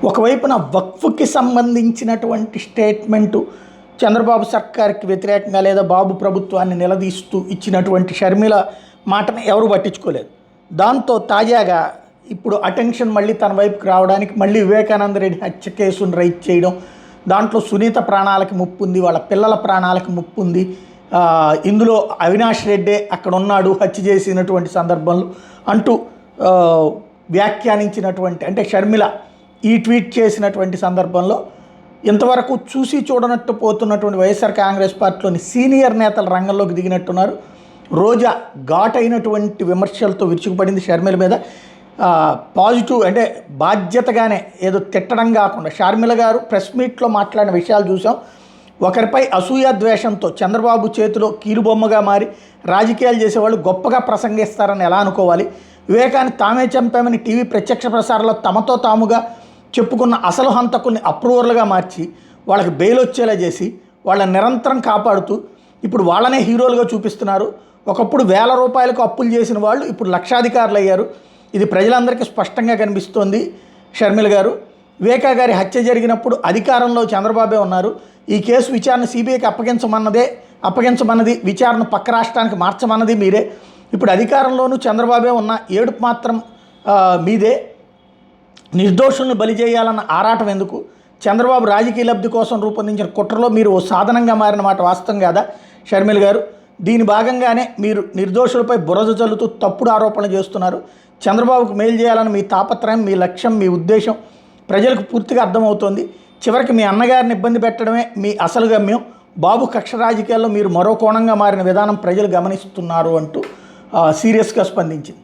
ఒకవైపున వక్ఫ్కి సంబంధించినటువంటి స్టేట్మెంటు చంద్రబాబు సర్కార్కి వ్యతిరేకంగా లేదా బాబు ప్రభుత్వాన్ని నిలదీస్తూ ఇచ్చినటువంటి షర్మిల మాటను ఎవరు పట్టించుకోలేదు. దాంతో తాజాగా ఇప్పుడు అటెన్షన్ మళ్ళీ తన వైపుకి రావడానికి మళ్ళీ వివేకానంద రెడ్డి హత్య కేసును రైట్ చేయడం, దాంట్లో సునీత ప్రాణాలకి ముప్పు ఉంది, వాళ్ళ పిల్లల ప్రాణాలకి ముప్పు ఉంది, ఇందులో అవినాష్ రెడ్డే అక్కడ ఉన్నాడు హత్య చేసినటువంటి సందర్భంలో అంటూ వ్యాఖ్యానించినటువంటి అంటే షర్మిల ఈ ట్వీట్ చేసినటువంటి సందర్భంలో ఇంతవరకు చూసి చూడనట్టు పోతున్నటువంటి వైఎస్ఆర్ కాంగ్రెస్ పార్టీలోని సీనియర్ నేతల రంగంలోకి దిగినట్టున్నారు. రోజా ఘాటైనటువంటి విమర్శలతో విరుచుకుపడింది షర్మిల మీద. పాజిటివ్ అంటే బాధ్యతగానే ఏదో తిట్టడం కాకుండా షర్మిల గారు ప్రెస్ మీట్లో మాట్లాడిన విషయాలు చూసాం. ఒకరిపై అసూయ ద్వేషంతో చంద్రబాబు చేతిలో కీలుబొమ్మగా మారి రాజకీయాలు చేసేవాళ్ళు గొప్పగా ప్రసంగిస్తారని ఎలా అనుకోవాలి, వివేకాన్ని తామే చంపామని టీవీ ప్రత్యక్ష ప్రసారంలో తమతో తాముగా చెప్పుకున్న అసలు హంతకుల్ని అప్రూవర్లుగా మార్చి వాళ్ళకి బెయిల్ వచ్చేలా చేసి వాళ్ళని నిరంతరం కాపాడుతూ ఇప్పుడు వాళ్ళనే హీరోలుగా చూపిస్తున్నారు. ఒకప్పుడు వేల రూపాయలకు అప్పులు చేసిన వాళ్ళు ఇప్పుడు లక్షాధికారులు అయ్యారు. ఇది ప్రజలందరికీ స్పష్టంగా కనిపిస్తోంది. షర్మిల గారు వివేకా గారి హత్య జరిగినప్పుడు అధికారంలో చంద్రబాబే ఉన్నారు. ఈ కేసు విచారణ సిబిఐకి అప్పగించమన్నది, విచారణ పక్క రాష్ట్రానికి మార్చమన్నది మీరే. ఇప్పుడు అధికారంలోనూ చంద్రబాబే ఉన్న, ఏడుపు మాత్రం మీదే. నిర్దోషులను బలి చేయాలన్న ఆరాటం ఎందుకు? చంద్రబాబు రాజకీయ లబ్ధి కోసం రూపొందించిన కుట్రలో మీరు ఓ సాధనంగా మారిన మాట వాస్తవం కాదా షర్మిల గారు? దీని భాగంగానే మీరు నిర్దోషులపై బురద చల్లుతూ తప్పుడు ఆరోపణలు చేస్తున్నారు. చంద్రబాబుకు మేలు చేయాలని మీ తాపత్రయం, మీ లక్ష్యం, మీ ఉద్దేశం ప్రజలకు పూర్తిగా అర్థమవుతోంది. చివరికి మీ అన్నగారిని ఇబ్బంది పెట్టడమే మీ అసలు గమ్యం. బాబు కక్ష రాజకీయాల్లో మీరు మరో కోణంగా మారిన విధానం ప్రజలు గమనిస్తున్నారు అంటూ సీరియస్గా స్పందించింది.